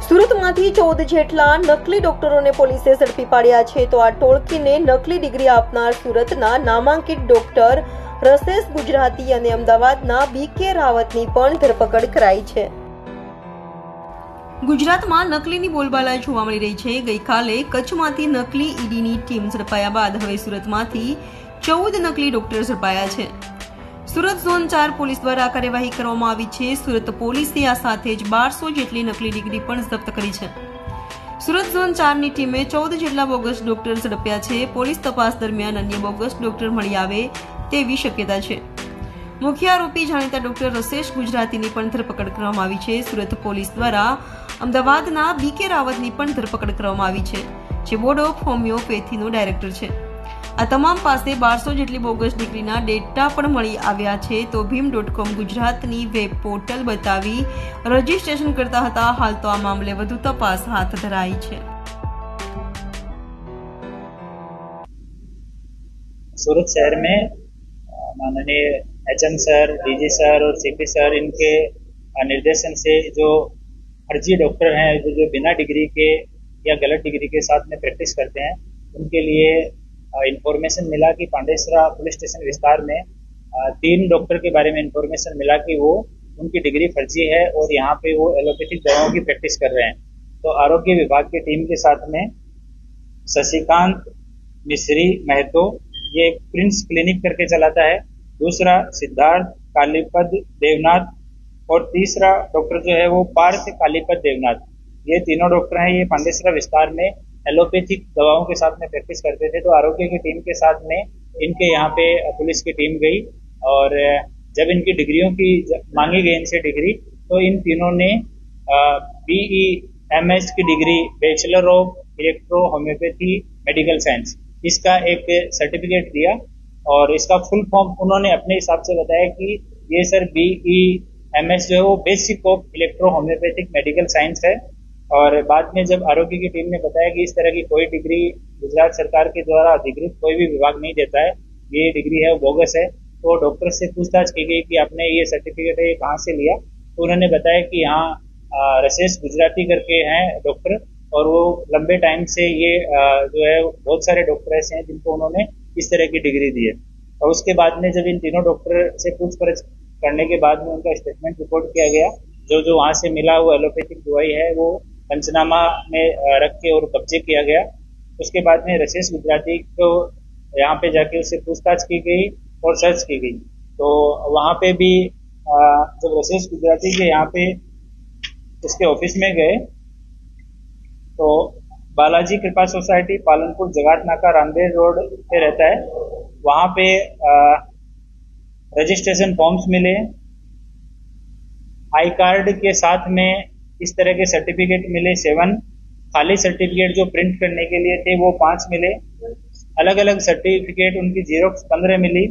સુરતમાંથી 14 જેટલા નકલી ડોક્ટરોને પોલીસે ઝડપી પાડ્યા છે. તો આ ટોળકીને નકલી ડિગ્રી આપનાર સુરતના નામાંકિત ડોક્ટર રસેશ ગુજરાતી અને અમદાવાદના બીકે રાવતની પણ ધરપકડ કરાઈ છે. ગુજરાતમાં નકલીની બોલબાલા જોવા મળી રહી છે. ગઈકાલે કચ્છમાંથી નકલી ઈડીની ટીમ ઝડપાયા બાદ હવે સુરતમાંથી 14 નકલી ડોક્ટર ઝડપાયા છે. સુરત ઝોન 4 પોલીસ દ્વારા કાર્યવાહી કરવામાં આવી છે. સુરત પોલીસે આ સાથે જ 1200 જેટલી નકલી ડિગ્રી પણ જપ્ત કરી છે. સુરત ઝોન 4ની ટીમે 14 જેટલા બોગસ ડોક્ટર ઝડપ્યા છે. પોલીસ તપાસ દરમિયાન અન્ય બોગસ ડોક્ટર મળી આવે તેવી શક્યતા છે. મુખ્ય આરોપી જાણીતા ડોક્ટર રસેશ ગુજરાતીની પણ ધરપકડ કરવામાં આવી છે. સુરત પોલીસ દ્વારા અમદાવાદના બીકે રાવતની પણ ધરપકડ કરવામાં આવી છે, જે બોર્ડ ઓફ હોમિયોપેથીનો ડાયરેક્ટર છે. આ તમામ પાસે 1200 જેટલી બોગસ ડિગ્રીના ડેટા પણ મળી આવ્યા છે. તો ભીમ.com ગુજરાતની વેબ પોર્ટલ બતાવી રજીસ્ટ્રેશન કરતા હતા. હાલ તો આ મામલે વધુ તપાસ હાથ ધરાઈ છે. सूरत शहर में माननीय एचएम सर, डीजी सर और सीपी सर इनके निर्देशन से जो फर्जी डॉक्टर हैं जो बिना डिग्री के या गलत डिग्री के साथ में प्रैक्टिस करते हैं, उनके लिए इंफॉर्मेशन मिला कि पांडेसरा पुलिस स्टेशन विस्तार में 3 डॉक्टर के बारे में इंफॉर्मेशन मिला कि वो उनकी डिग्री फर्जी है और यहाँ पे वो एलोपैथिक दवाओं की प्रैक्टिस कर रहे हैं. तो आरोग्य विभाग की टीम के साथ में शशिकांत मिश्री महतो, ये प्रिंस क्लिनिक करके चलाता है, दूसरा सिद्धार्थ कालीपद देवनाथ और तीसरा डॉक्टर जो है वो पार्थ कालीपद देवनाथ. ये तीनों डॉक्टर हैं. ये पांडेसरा विस्तार में एलोपैथिक दवाओं के साथ में प्रैक्टिस करते थे. तो आरोग्य की टीम के साथ में इनके यहाँ पे पुलिस की टीम गई और जब इनकी डिग्रियों की मांगी गई इनसे डिग्री, तो इन तीनों ने BEMS की degree bachelor of electro homeopathy medical science, इसका एक सर्टिफिकेट दिया और इसका फुल फॉर्म उन्होंने अपने हिसाब से बताया कि ये सर BEMS जो है वो basic of electro homeopathic medical science है. और बाद में जब आरोग्य की टीम ने बताया कि इस तरह की कोई डिग्री गुजरात सरकार के द्वारा अधिकृत कोई भी विभाग नहीं देता है, ये डिग्री है वो बोगस है, तो डॉक्टर से पूछताछ की गई कि आपने ये सर्टिफिकेट है ये कहाँ से लिया. तो उन्होंने बताया कि यहाँ रसेश गुजराती करके हैं डॉक्टर, और वो लंबे टाइम से ये जो है बहुत सारे डॉक्टर ऐसे हैं जिनको उन्होंने इस तरह की डिग्री दी है. और उसके बाद में जब इन तीनों डॉक्टर से पूछपरछ करने के बाद में उनका स्टेटमेंट रिकॉर्ड किया गया. जो वहाँ से मिला वो एलोपैथिक दवाई है वो पंचनामा में रख के और कब्जे किया गया. उसके बाद में रसेश गुजराती को यहाँ पे जाके उससे पूछताछ की गई और सर्च की गई. तो वहाँ पे भी जब रसेश गुजराती के यहाँ पे उसके ऑफिस में गए तो बालाजी कृपा सोसाइटी पालनपुर जगात नाका रामदेव रोड पे रहता है. वहाँ पे रजिस्ट्रेशन फॉर्म्स मिले, आई कार्ड के साथ में इस तरह के सर्टिफिकेट मिले 7, खाली सर्टिफिकेट जो प्रिंट करने के लिए थे वो 5 मिले, अलग अलग सर्टिफिकेट उनकी जीरोक्स 15 मिली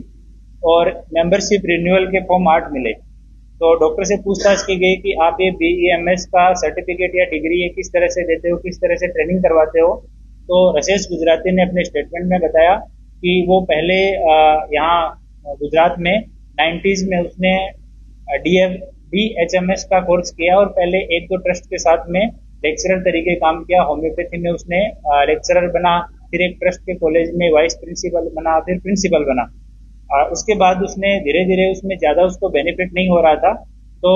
और मेंबरशिप रिन्यूअल के फॉर्म 8 मिले. तो डॉक्टर से पूछताछ की गई कि आप ये BEMS का सर्टिफिकेट या डिग्री ये किस तरह से देते हो, किस तरह से ट्रेनिंग करवाते हो. तो रसेश गुजराती ने अपने स्टेटमेंट में बताया कि वो पहले यहाँ गुजरात में 90s में उसने BHMS का कोर्स किया और पहले 1-2 ट्रस्ट के साथ में लेक्चरर तरीके काम किया. होम्योपैथी में उसने लेक्चरर बना, फिर एक ट्रस्ट के कॉलेज में वाइस प्रिंसिपल बना, फिर प्रिंसिपल बना. उसके बाद उसने धीरे धीरे उसमें ज्यादा उसको बेनिफिट नहीं हो रहा था, तो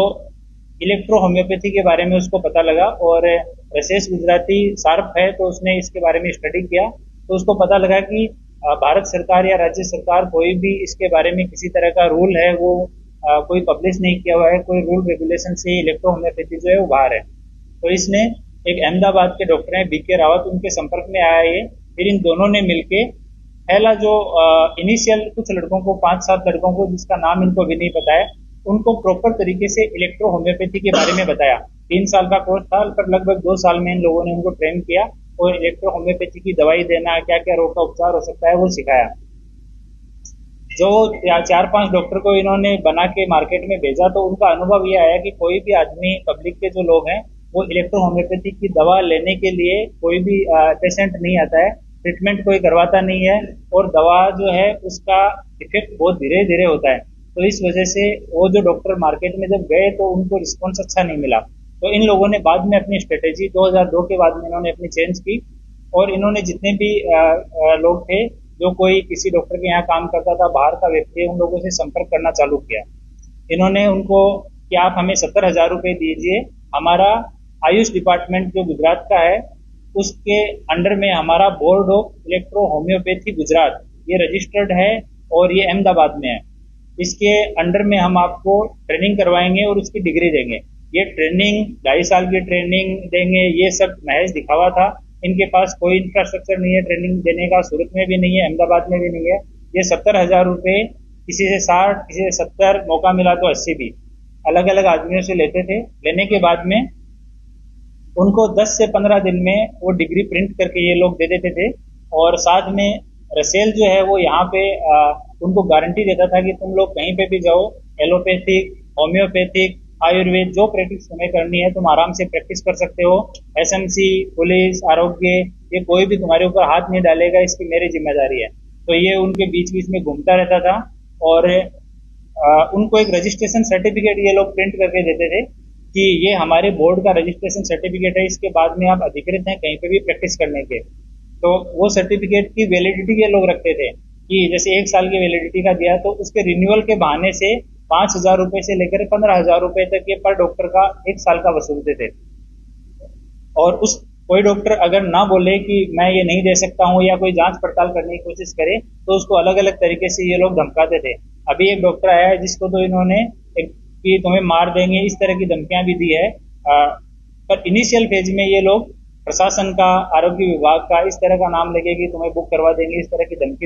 इलेक्ट्रो होम्योपैथी के बारे में उसको पता लगा और रसेश गुजराती शार्प है तो उसने इसके बारे में स्टडी किया. तो उसको पता लगा कि भारत सरकार या राज्य सरकार कोई भी इसके बारे में किसी तरह का रूल है वो कोई पब्लिश नहीं किया हुआ है, कोई रूल रेगुलेशन से इलेक्ट्रो होम्योपैथी जो है वो बाहर है. तो इसने एक अहमदाबाद के डॉक्टर हैं बीके रावत, उनके संपर्क में आया ये. फिर इन दोनों ने मिलके पहला जो इनिशियल कुछ लड़कों को 5-7 लड़कों को जिसका नाम इनको भी नहीं पता है, उनको प्रॉपर तरीके से इलेक्ट्रो होम्योपैथी के बारे में बताया. 3 साल का कोर्स था पर लगभग 2 साल में इन लोगों ने उनको ट्रेन किया और इलेक्ट्रो होम्योपैथी की दवाई देना, क्या क्या रोग का उपचार हो सकता है वो सिखाया. जो 4-5 डॉक्टर को इन्होंने बना के मार्केट में भेजा तो उनका अनुभव ये आया कि कोई भी आदमी पब्लिक के जो लोग हैं वो इलेक्ट्रो होम्योपैथी की दवा लेने के लिए कोई भी पेशेंट नहीं आता है. ट्रीटमेंट कोई करवाता नहीं है और दवा जो है उसका इफेक्ट बहुत धीरे धीरे होता है। तो इस वजह से वो जो डॉक्टर मार्केट में जब गए तो उनको रिस्पॉन्स अच्छा नहीं मिला। तो इन लोगों ने बाद में अपनी स्ट्रेटेजी 2002 के बाद में इन्होंने अपनी चेंज की और इन्होंने जितने भी लोग थे जो कोई किसी डॉक्टर के यहाँ काम करता था, बाहर का व्यक्ति है, उन लोगों से संपर्क करना चालू किया। इन्होंने उनको कि आप हमें 70,000 रुपए दीजिए, हमारा आयुष डिपार्टमेंट जो गुजरात का है उसके अंडर में हमारा board of electro homeopathy Gujarat ये रजिस्टर्ड है और ये अहमदाबाद में है। इसके अंडर में हम आपको ट्रेनिंग करवाएंगे और उसकी डिग्री देंगे। ये ट्रेनिंग 2.5 साल की ट्रेनिंग देंगे, ये सब महज दिखावा था। इनके पास कोई इंफ्रास्ट्रक्चर नहीं है ट्रेनिंग देने का, सूरत में भी नहीं है, अहमदाबाद में भी नहीं है। ये 70,000 रुपए किसी से 60, किसी से 70, मौका मिला तो 80 भी अलग अलग आदमियों से लेते थे। लेने के बाद में उनको 10 से 15 दिन में वो डिग्री प्रिंट करके ये लोग दे देते थे और साथ में रसेल जो है वो यहाँ पे उनको गारंटी देता था कि तुम लोग कहीं पे भी जाओ, एलोपैथिक, होम्योपैथिक, आयुर्वेद जो प्रैक्टिस तुम्हें करनी है तुम आराम से प्रैक्टिस कर सकते हो। एसएमसी, पुलिस, आरोग्य ये कोई भी तुम्हारे ऊपर हाथ नहीं डालेगा, इसकी मेरी जिम्मेदारी है। तो ये उनके बीच बीच में घूमता रहता था और उनको एक रजिस्ट्रेशन सर्टिफिकेट ये लोग प्रिंट करके देते थे कि ये हमारे बोर्ड का रजिस्ट्रेशन सर्टिफिकेट है, इसके बाद में आप अधिकृत हैं कहीं पे भी प्रैक्टिस करने के। तो वो सर्टिफिकेट की वैलिडिटी ये लोग रखते थे कि जैसे 1 साल की वैलिडिटी का दिया तो उसके रिन्यूअल के बहाने से 5,000 रुपए से लेकर 15,000 रुपए तक ये पर डॉक्टर का 1 साल का वसूलते थे। और उस कोई डॉक्टर अगर ना बोले कि मैं ये नहीं दे सकता हूँ या कोई जांच पड़ताल करने की कोशिश करे तो उसको अलग अलग तरीके से ये लोग धमकाते थे। अभी एक डॉक्टर आया है जिसको तो इन्होंने कि तुम्हें मार देंगे इस तरह की धमकियां भी दी है। पर इनिशियल फेज में ये लोग प्रशासन का, आरोग्य विभाग का इस तरह का नाम लेके कि तुम्हें बुक करवा देंगे, इस तरह की धमकी